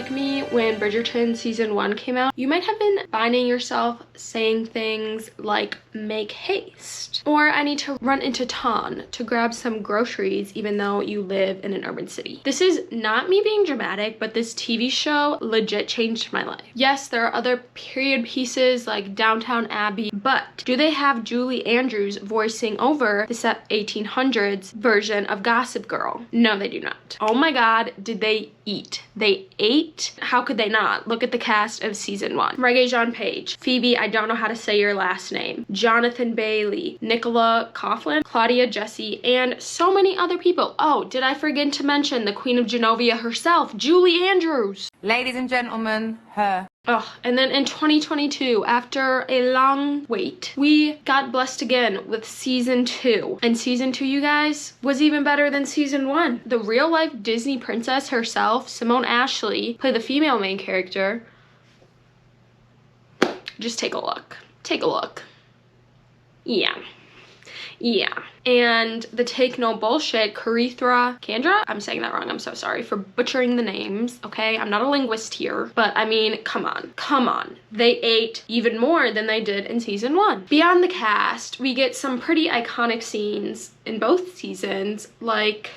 like me, when Bridgerton season 1 came out, you might have been finding yourself saying things like make haste, or I need to run into town to grab some groceries even though you live in an urban city. This is not me being dramatic, but this TV show legit changed my life. Yes, there are other period pieces like Downton Abbey, but do they have Julie Andrews voicing over the 1800s version of Gossip Girl? No, they do not. Oh my god, did they eat? They ate? How could they not? Look at the cast of season 1. Regé-Jean Page, Phoebe, I don't know how to say your last name, Jonathan Bailey, Nicola Coughlan, Claudia Jessie, and so many other people. Oh, did I forget to mention the Queen of Genovia herself, Julie Andrews? Ladies and gentlemen, her. Oh, and then in 2022, after a long wait, we got blessed again with season 2. And season 2, you guys, was even better than season 1. The real life Disney princess herself, Simone Ashley, played the female main character. Just take a look. Take a look. Yeah. Yeah. And the Take No Bullshit, Kendra? I'm saying that wrong. I'm so sorry for butchering the names, okay? I'm not a linguist here, but I mean, come on. Come on. They ate even more than they did in season 1. Beyond the cast, we get some pretty iconic scenes in both seasons, like...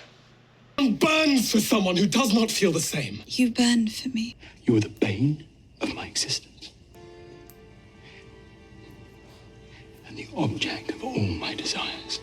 I burn for someone who does not feel the same. You burn for me. You are the bane of my existence. And the object of all my desires.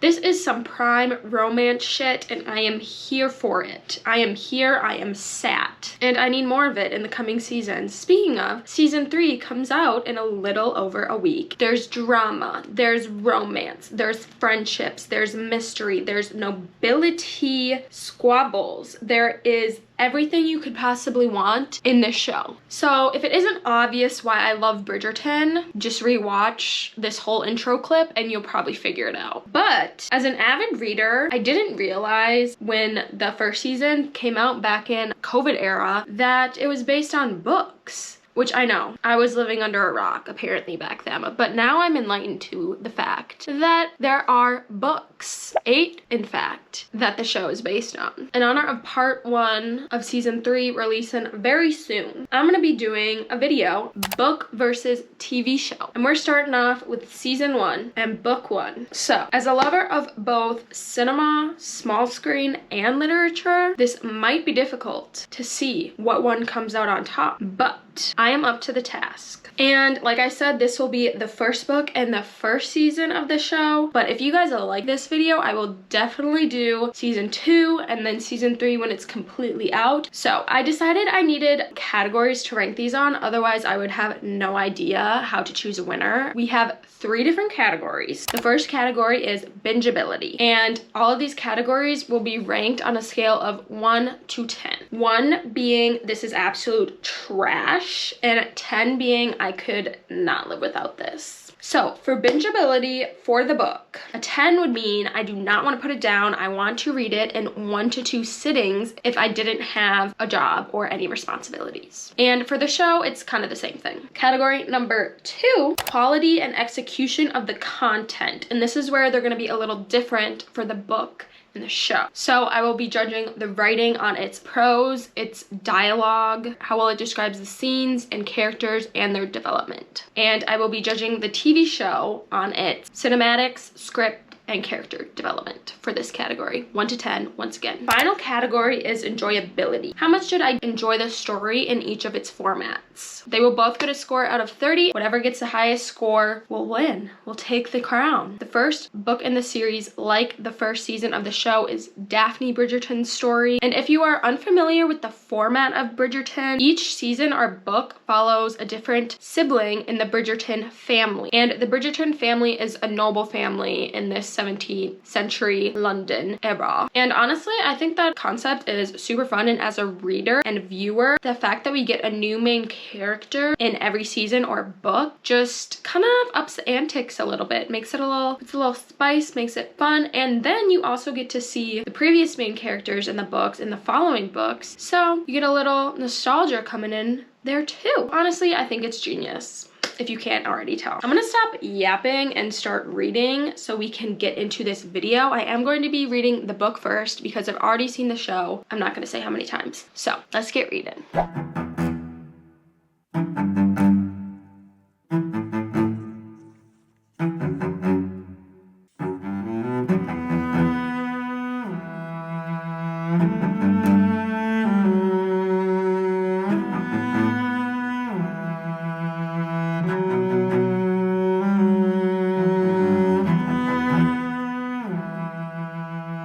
This is some prime romance shit, and I am here for it. I am here, I am sat, and I need more of it in the coming seasons. Speaking of, season 3 comes out in a little over a week. There's drama, there's romance, there's friendships, there's mystery, there's nobility squabbles, there is everything you could possibly want in this show. So if it isn't obvious why I love Bridgerton, just rewatch this whole intro clip and you'll probably figure it out. But as an avid reader, I didn't realize when the first season came out back in COVID era that it was based on books. Which I know, I was living under a rock apparently back then, but now I'm enlightened to the fact that there are books, 8 in fact, that the show is based on. In honor of part 1 of season 3 releasing very soon, I'm gonna be doing a video, book versus TV show. And we're starting off with season 1 and book 1. So, as a lover of both cinema, small screen, and literature, this might be difficult to see what one comes out on top, but I am up to the task. And like I said, this will be the first book and the first season of the show, but if you guys like this video, I will definitely do season 2 and then season 3 when it's completely out. So I decided I needed categories to rank these on, otherwise I would have no idea how to choose a winner. We have 3 different categories. The first category is bingeability, and all of these categories will be ranked on a scale of 1 to 10. 1 being this is absolute trash, and 10 being I could not live without this. So for bingeability for the book, a 10 would mean I do not want to put it down. I want to read it in 1 to 2 sittings if I didn't have a job or any responsibilities. And for the show, it's kind of the same thing. Category number 2, quality and execution of the content. And this is where they're going to be a little different for the book in the show. So I will be judging the writing on its prose, its dialogue, how well it describes the scenes and characters and their development. And I will be judging the TV show on its cinematics, script, and character development for this category. 1 to 10, once again. Final category is enjoyability. How much did I enjoy the story in each of its formats? They will both get a score out of 30. Whatever gets the highest score will win, will take the crown. The first book in the series, like the first season of the show, is Daphne Bridgerton's story. And if you are unfamiliar with the format of Bridgerton, each season or book follows a different sibling in the Bridgerton family. And the Bridgerton family is a noble family in this 17th century London era. And honestly, I think that concept is super fun, and as a reader and viewer, the fact that we get a new main character in every season or book just kind of ups the antics a little bit, makes it it's a little spice, makes it fun, and then you also get to see the previous main characters in the books, in the following books, so you get a little nostalgia coming in there too. Honestly, I think it's genius. if you can't already tell. I'm gonna stop yapping and start reading so we can get into this video. I am going to be reading the book first because I've already seen the show. I'm not gonna say how many times. So let's get reading.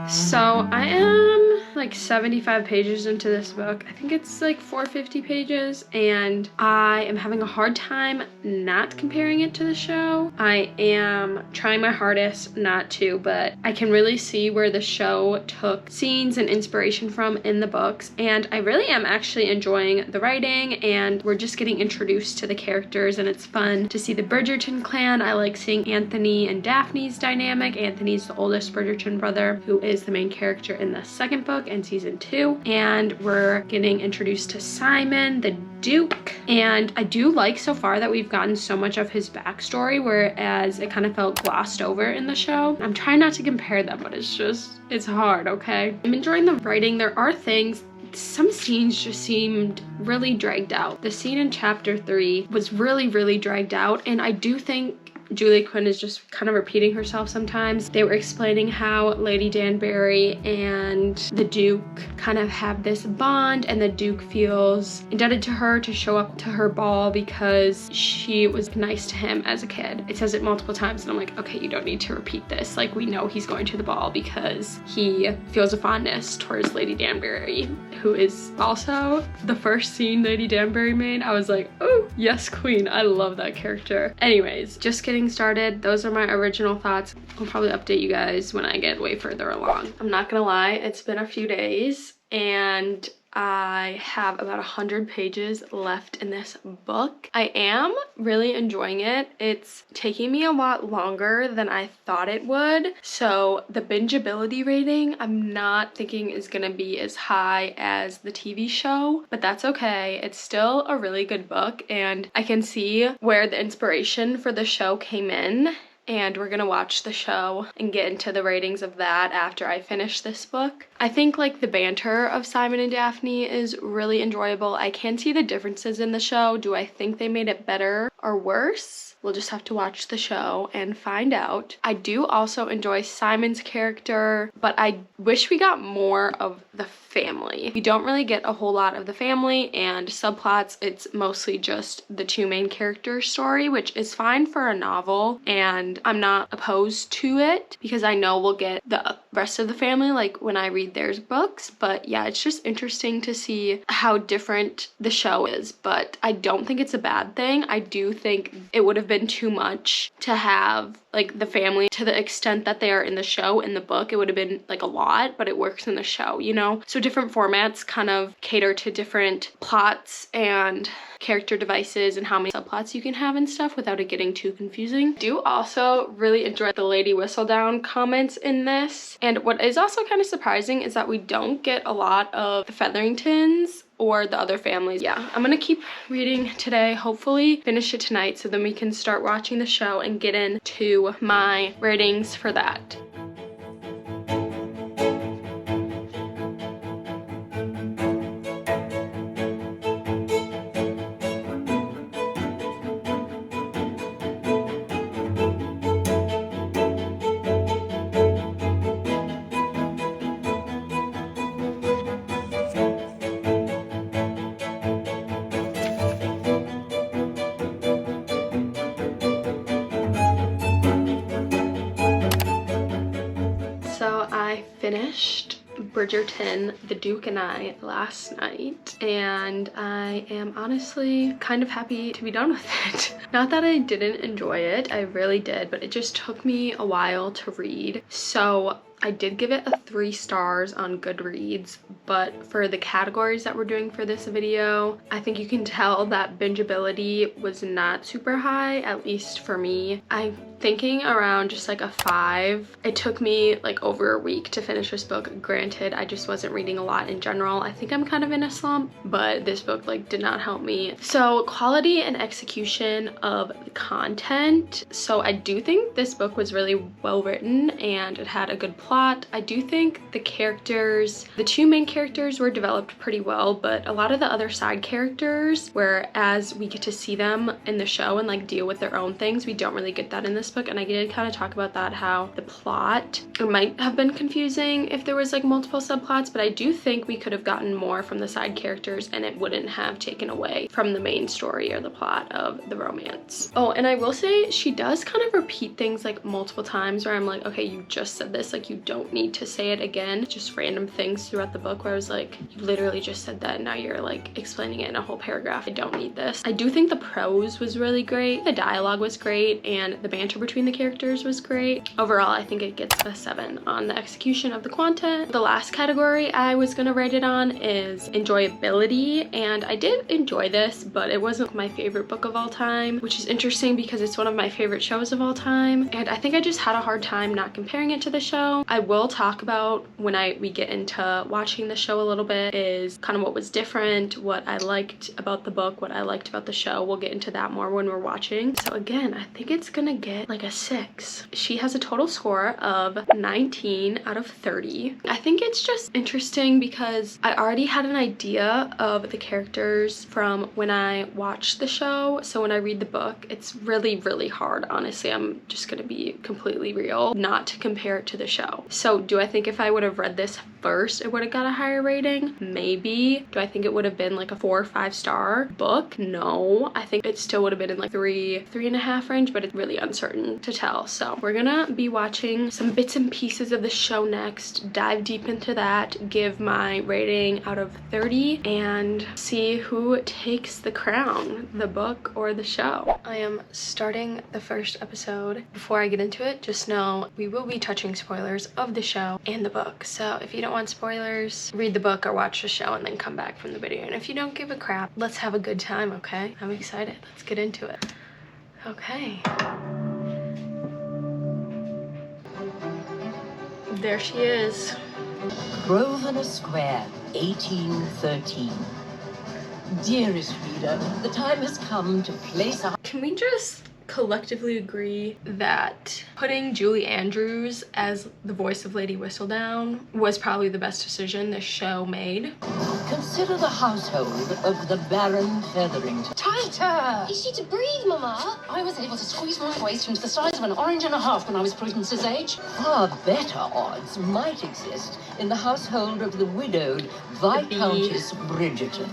So I am like 75 pages into this book. I think it's like 450 pages, and I am having a hard time not comparing it to the show. I am trying my hardest not to, but I can really see where the show took scenes and inspiration from in the books, and I really am actually enjoying the writing, and we're just getting introduced to the characters, and it's fun to see the Bridgerton clan. I like seeing Anthony and Daphne's dynamic. Anthony's the oldest Bridgerton brother, who is the main character in the second book in season 2, and we're getting introduced to Simon, the Duke, and I do like so far that we've gotten so much of his backstory, whereas it kind of felt glossed over in the show. I'm trying not to compare them, but it's hard, okay? I'm enjoying the writing. There are things, some scenes just seemed really dragged out. The scene in chapter 3 was really dragged out, and I do think Julie Quinn is just kind of repeating herself sometimes. They were explaining how Lady Danbury and the Duke kind of have this bond, and the Duke feels indebted to her to show up to her ball because she was nice to him as a kid. It says it multiple times, and I'm like, okay, you don't need to repeat this. Like, we know he's going to the ball because he feels a fondness towards Lady Danbury, who is also the first scene Lady Danbury made. I was like, oh, yes, queen. I love that character. Anyways, just getting started. Those are my original thoughts. I'll probably update you guys when I get way further along. I'm not gonna lie, it's been a few days and I have about 100 pages left in this book. I am really enjoying it. It's taking me a lot longer than I thought it would. So the bingeability rating, I'm not thinking is gonna be as high as the TV show, but that's okay. It's still a really good book, and I can see where the inspiration for the show came in. And we're gonna watch the show and get into the ratings of that after I finish this book. I think like the banter of Simon and Daphne is really enjoyable. I can see the differences in the show. Do I think they made it better or worse? We'll just have to watch the show and find out. I do also enjoy Simon's character, but I wish we got more of the family. We don't really get a whole lot of the family and subplots. It's mostly just the two main characters' story, which is fine for a novel, and I'm not opposed to it because I know we'll get the rest of the family like when I read their books. But yeah, it's just interesting to see how different the show is, but I don't think it's a bad thing. I do think it would have been too much to have like the family to the extent that they are in the show. In the book, it would have been like a lot, but it works in the show, you know? So different formats kind of cater to different plots and character devices and how many subplots you can have and stuff without it getting too confusing. I do also really enjoy the Lady Whistledown comments in this. And what is also kind of surprising is that we don't get a lot of the Featheringtons or the other families. Yeah, I'm gonna keep reading today, hopefully finish it tonight so then we can start watching the show and get into my ratings for that. I finished Bridgerton, The Duke and I, last night, and I am honestly kind of happy to be done with it. Not that I didn't enjoy it, I really did, but it just took me a while to read. So I did give it a 3 stars on Goodreads, but for the categories that we're doing for this video, I think you can tell that bingeability was not super high, at least for me. I'm thinking around just like a 5. It took me like over a week to finish this book. Granted, I just wasn't reading a lot in general. I think I'm kind of in a slump, but this book like did not help me. So quality and execution of the content. So I do think this book was really well written and it had a good plot. I do think the characters, the 2 main characters were developed pretty well, but a lot of the other side characters, whereas we get to see them in the show and like deal with their own things, we don't really get that in this book. And I did kind of talk about that, how the plot might have been confusing if there was like multiple subplots, but I do think we could have gotten more from the side characters and it wouldn't have taken away from the main story or the plot of the romance. Oh, and I will say she does kind of repeat things like multiple times where I'm like, okay, you just said this, like you don't need to say it again. Just random things throughout the book where I was like, you literally just said that and now you're like explaining it in a whole paragraph. I don't need this. I do think the prose was really great. The dialogue was great and the banter between the characters was great. Overall, I think it gets a 7 on the execution of the content. The last category I was gonna rate it on is enjoyability, and I did enjoy this, but it wasn't my favorite book of all time, which is interesting because it's one of my favorite shows of all time, and I think I just had a hard time not comparing it to the show. I will talk about when we get into watching the show a little bit is kind of what was different, what I liked about the book, what I liked about the show. We'll get into that more when we're watching. So again, I think it's gonna get like a 6. She has a total score of 19 out of 30. I think it's just interesting because I already had an idea of the characters from when I watched the show. So when I read the book, it's really, really hard. Honestly, I'm just gonna be completely real, not to compare it to the show. So do I think if I would have read this first, it would have got a higher rating? Maybe. Do I think it would have been like a 4 or 5 star book? No. I think it still would have been in like 3.5 range, but it's really uncertain to tell. So we're gonna be watching some bits and pieces of the show next, dive deep into that, give my rating out of 30, and see who takes the crown, the book or the show. I am starting the first episode. Before I get into it, just know we will be touching spoilers of the show and the book. So if you don't want spoilers, read the book or watch the show and then come back from the video. And if you don't give a crap, let's have a good time, okay? I'm excited. Let's get into it. Okay. There she is. Grosvenor Square, 1813. Dearest reader, the time has come to place our... Can we just collectively agree that putting Julie Andrews as the voice of Lady Whistledown was probably the best decision this show made? Consider the household of the Baron Featherington. Tighter! Is she to breathe, Mama? I was able to squeeze my waist into the size of an orange and a half when I was Prudence's age. Far better odds might exist in the household of the widowed Viscountess Bridgerton.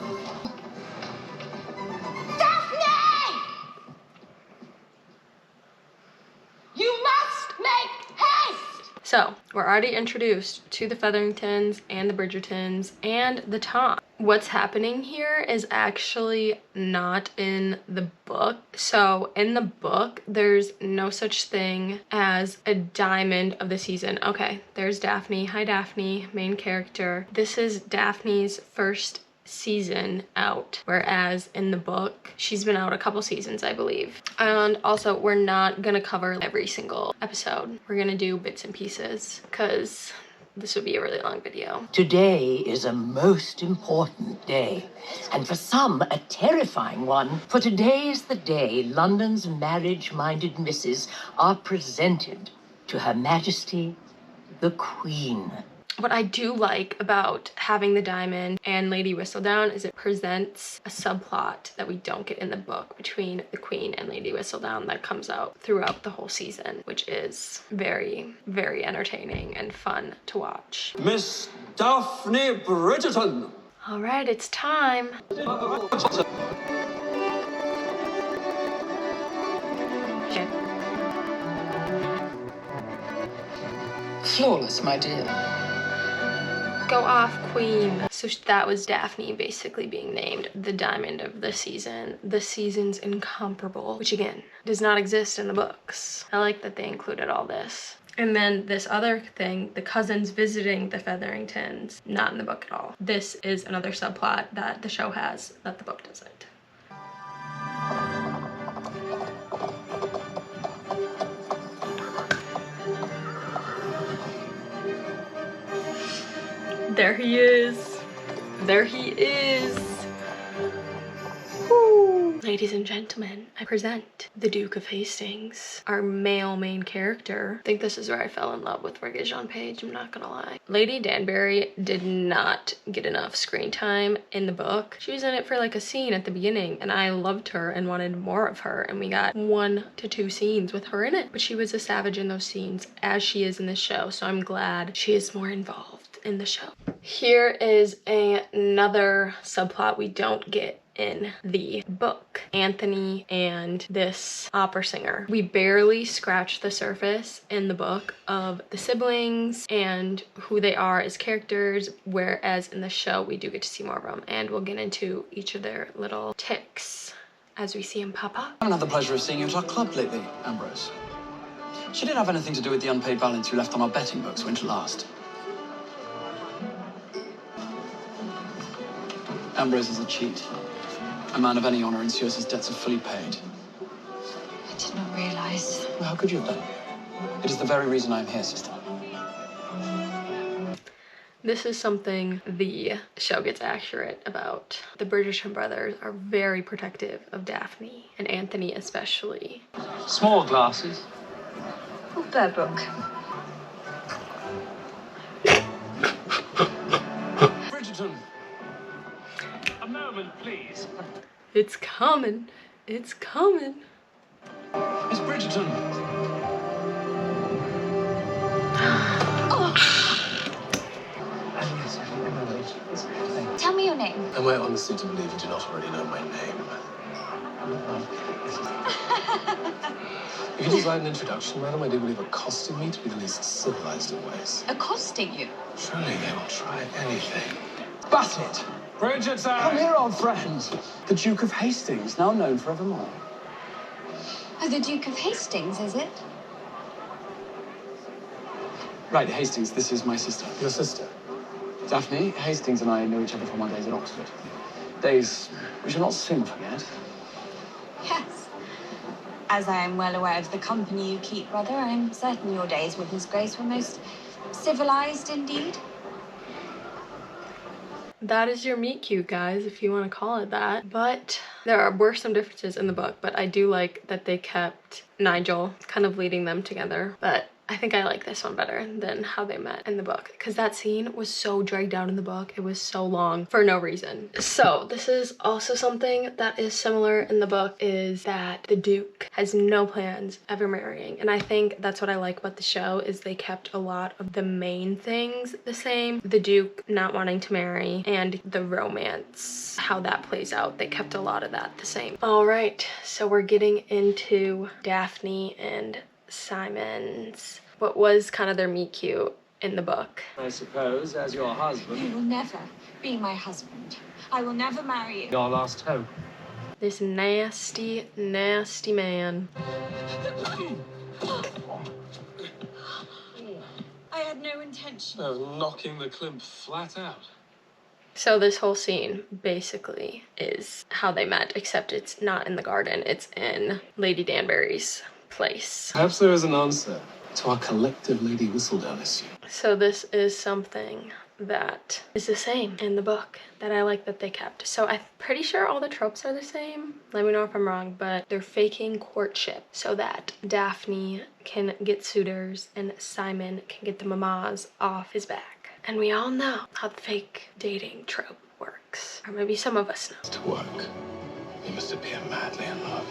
So, we're already introduced to the Featheringtons and the Bridgertons and the Tom. What's happening here is actually not in the book. So, in the book, there's no such thing as a diamond of the season. Okay, there's Daphne. Hi, Daphne, main character. This is Daphne's first season out, whereas in the book she's been out a couple seasons, I believe. And also, we're not gonna cover every single episode. We're gonna do bits and pieces because this would be a really long video. Today is a most important day, and for some, a terrifying one. For today is the day London's marriage-minded misses are presented to Her Majesty the Queen. What I do like about having the diamond and Lady Whistledown is it presents a subplot that we don't get in the book between the Queen and Lady Whistledown that comes out throughout the whole season, which is very, very entertaining and fun to watch. Miss Daphne Bridgerton. All right, it's time. Okay. Flawless, my dear. Go off, Queen. So that was Daphne basically being named the diamond of the season. The season's incomparable, which again, does not exist in the books. I like that they included all this. And then this other thing, the cousins visiting the Featheringtons, not in the book at all. This is another subplot that the show has that the book doesn't. There he is. There he is. Woo. Ladies and gentlemen, I present the Duke of Hastings, our male main character. I think this is where I fell in love with Regé-Jean Page, I'm not gonna lie. Lady Danbury did not get enough screen time in the book. She was in it for like a scene at the beginning, and I loved her and wanted more of her, and we got 1 to 2 scenes with her in it. But she was a savage in those scenes, as she is in this show, so I'm glad she is more involved in the show. Here is another subplot we don't get in the book. Anthony and this opera singer. We barely scratch the surface in the book of the siblings and who they are as characters, whereas in the show we do get to see more of them, and we'll get into each of their little ticks as we see them pop up. I haven't had the pleasure of seeing you at our club lately, Ambrose. She didn't have anything to do with the unpaid balance you left on our betting books winter last. Ambrose is a cheat. A man of any honor ensures his debts are fully paid. I did not realize. Well, how could you have done? It is the very reason I am here, sister. This is something the show gets accurate about. The Bridgerton brothers are very protective of Daphne, and Anthony especially. Small glasses. Oh, Bird Book. Bridgerton. A moment, please. It's coming. It's coming. Miss Bridgerton. Tell me your name. Am I honestly to believe you do not already know my name? If you desire an introduction, madam, I do believe accosting me to be the least civilized of ways. Accosting you? Surely they will try anything. Bassett! Bridgerton. Come here, old friend. The Duke of Hastings, now known forevermore. Oh, the Duke of Hastings, is it? Right, Hastings, this is my sister. Your sister? Daphne, Hastings and I know each other from our days at Oxford. Days we shall not soon forget. Yes. As I am well aware of the company you keep, brother, I am certain your days with His Grace were most civilized indeed. That is your meet cute, guys, if you want to call it that. But were some differences in the book, but I do like that they kept Nigel kind of leading them together. But I think I like this one better than how they met in the book, because that scene was so dragged out in the book. It was so long for no reason. So this is also something that is similar in the book, is that the Duke has no plans ever marrying. And I think that's what I like about the show, is they kept a lot of the main things the same. The Duke not wanting to marry and the romance, how that plays out. They kept a lot of that the same. All right, so we're getting into Daphne and Simon's, what was kind of their meet cute in the book. I suppose, as your husband. You will never be my husband. I will never marry you. Your last hope. This nasty, nasty man. I had no intention. No, knocking the Klimp flat out. So this whole scene basically is how they met, except it's not in the garden, it's in Lady Danbury's place. Perhaps there is an answer to our collective Lady Whistledown issue. So this is something that is the same in the book that I like that they kept. So I'm pretty sure all the tropes are the same. Let me know if I'm wrong, but they're faking courtship so that Daphne can get suitors and Simon can get the mamas off his back. And we all know how the fake dating trope works. Or maybe some of us know. To work, you must appear madly in love.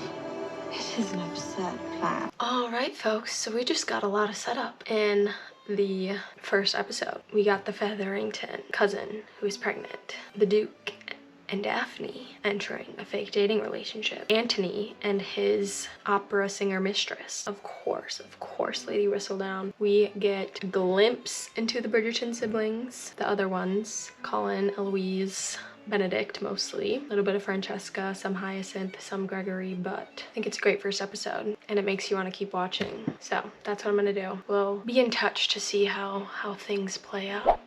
It is an absurd plan. All right, folks, so we just got a lot of setup in the first episode. We got the Featherington cousin who is pregnant, the Duke and Daphne entering a fake dating relationship, Antony and his opera singer mistress, of course, Lady Whistledown. We get a glimpse into the Bridgerton siblings, the other ones, Colin, Eloise, Benedict mostly. A little bit of Francesca, some Hyacinth, some Gregory, but I think it's a great first episode and it makes you want to keep watching. So that's what I'm gonna do. We'll be in touch to see how things play out.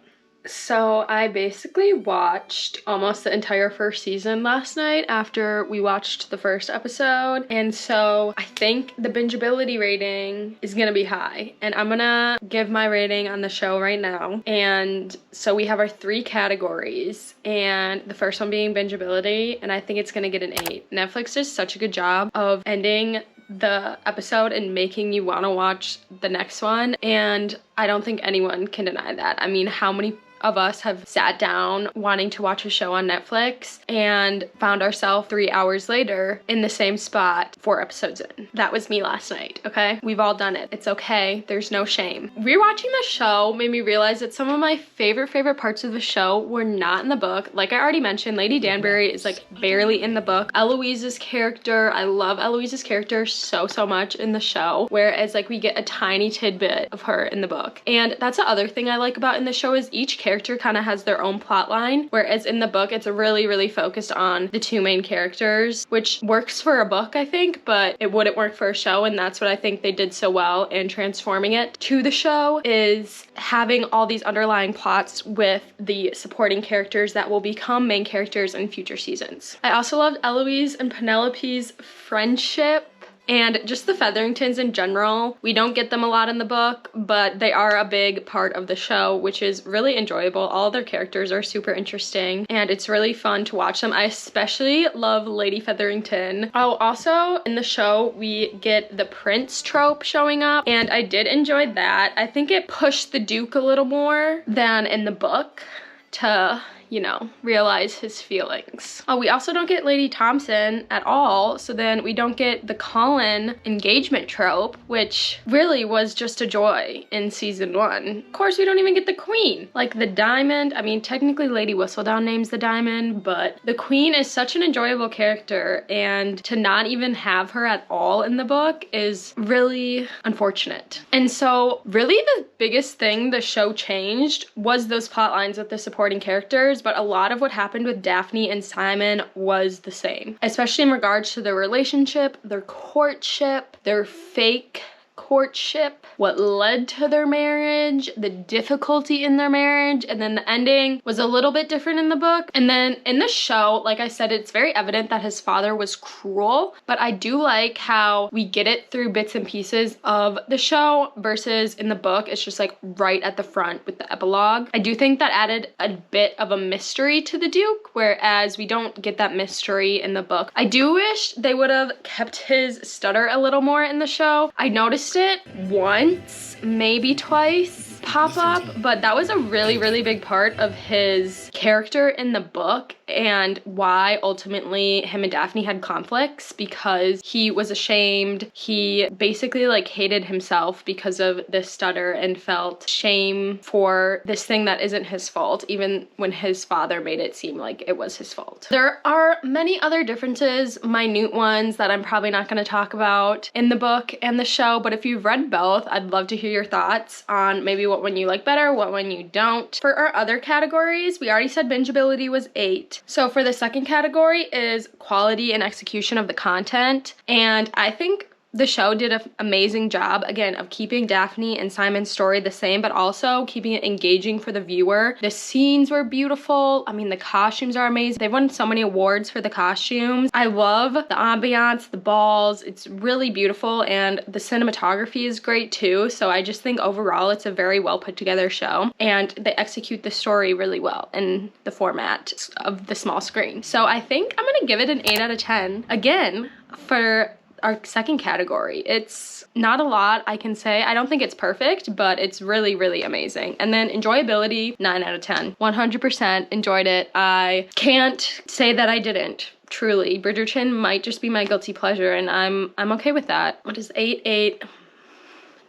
So I basically watched almost the entire first season last night after we watched the first episode. And so I think the bingeability rating is gonna be high. And I'm gonna give my rating on the show right now. And so we have our 3 categories. And the first one being bingeability. And I think it's gonna get an 8. Netflix does such a good job of ending the episode and making you want to watch the next one. And I don't think anyone can deny that. I mean, how many of us have sat down wanting to watch a show on Netflix and found ourselves 3 hours later in the same spot 4 episodes in? That was me last night, okay? We've all done it. It's okay. There's no shame. Rewatching the show made me realize that some of my favorite parts of the show were not in the book. Like I already mentioned, Lady Danbury is like barely in the book. Eloise's character, I love Eloise's character so much in the show, whereas like we get a tiny tidbit of her in the book. And that's the other thing I like about in the show is each character kind of has their own plot line, whereas in the book it's really focused on the 2 main characters, which works for a book I think, but it wouldn't work for a show. And that's what I think they did so well in transforming it to the show, is having all these underlying plots with the supporting characters that will become main characters in future seasons. I also loved Eloise and Penelope's friendship and just the Featheringtons in general. We don't get them a lot in the book, but they are a big part of the show, which is really enjoyable. All their characters are super interesting and it's really fun to watch them. I especially love Lady Featherington. Oh, also in the show we get the prince trope showing up and I did enjoy that. I think it pushed the Duke a little more than in the book to, you know, realize his feelings. Oh, we also don't get Lady Thompson at all, so then we don't get the Colin engagement trope, which really was just a joy in season 1. Of course, we don't even get the Queen. Like the Diamond, I mean, technically Lady Whistledown names the Diamond, but the Queen is such an enjoyable character, and to not even have her at all in the book is really unfortunate. And so really the biggest thing the show changed was those plot lines with the supporting characters, but a lot of what happened with Daphne and Simon was the same, especially in regards to their relationship, their courtship, their fake courtship, what led to their marriage, the difficulty in their marriage, and then the ending was a little bit different in the book. And then in the show, like I said, it's very evident that his father was cruel, but I do like how we get it through bits and pieces of the show versus in the book, it's just like right at the front with the epilogue. I do think that added a bit of a mystery to the Duke, whereas we don't get that mystery in the book. I do wish they would have kept his stutter a little more in the show. I noticed it once, maybe twice pop up, but that was a really big part of his character in the book and why ultimately him and Daphne had conflicts, because he was ashamed. He basically like hated himself because of this stutter and felt shame for this thing that isn't his fault, even when his father made it seem like it was his fault. There are many other differences, minute ones, that I'm probably not going to talk about in the book and the show, but if you've read both, I'd love to hear your thoughts on maybe what one you like better, what one you don't. For our other categories, we already said bingeability was 8. So for the second category is quality and execution of the content, and I think the show did an amazing job, again, of keeping Daphne and Simon's story the same, but also keeping it engaging for the viewer. The scenes were beautiful. I mean, the costumes are amazing. They've won so many awards for the costumes. I love the ambiance, the balls. It's really beautiful, and the cinematography is great too. So I just think overall it's a very well put together show, and they execute the story really well in the format of the small screen. So I think I'm gonna give it an 8 out of 10. Again, for our second category, it's not a lot I can say. I don't think it's perfect, but it's really amazing. And then enjoyability, 9 out of 10. 100% enjoyed it. I can't say that I didn't. Truly, Bridgerton might just be my guilty pleasure, and I'm okay with that. What is 8,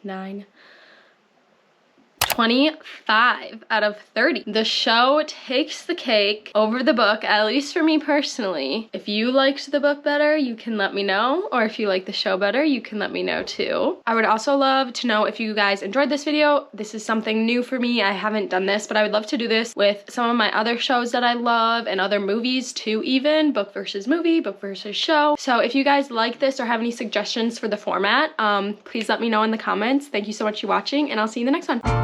9, 25 out of 30. The show takes the cake over the book, at least for me personally. If you liked the book better, you can let me know, or if you like the show better, you can let me know too. I would also love to know if you guys enjoyed this video. This is something new for me. I haven't done this, but I would love to do this with some of my other shows that I love and other movies too, even book versus movie, book versus show. So if you guys like this or have any suggestions for the format, please let me know in the comments. Thank you so much for watching, and I'll see you in the next one.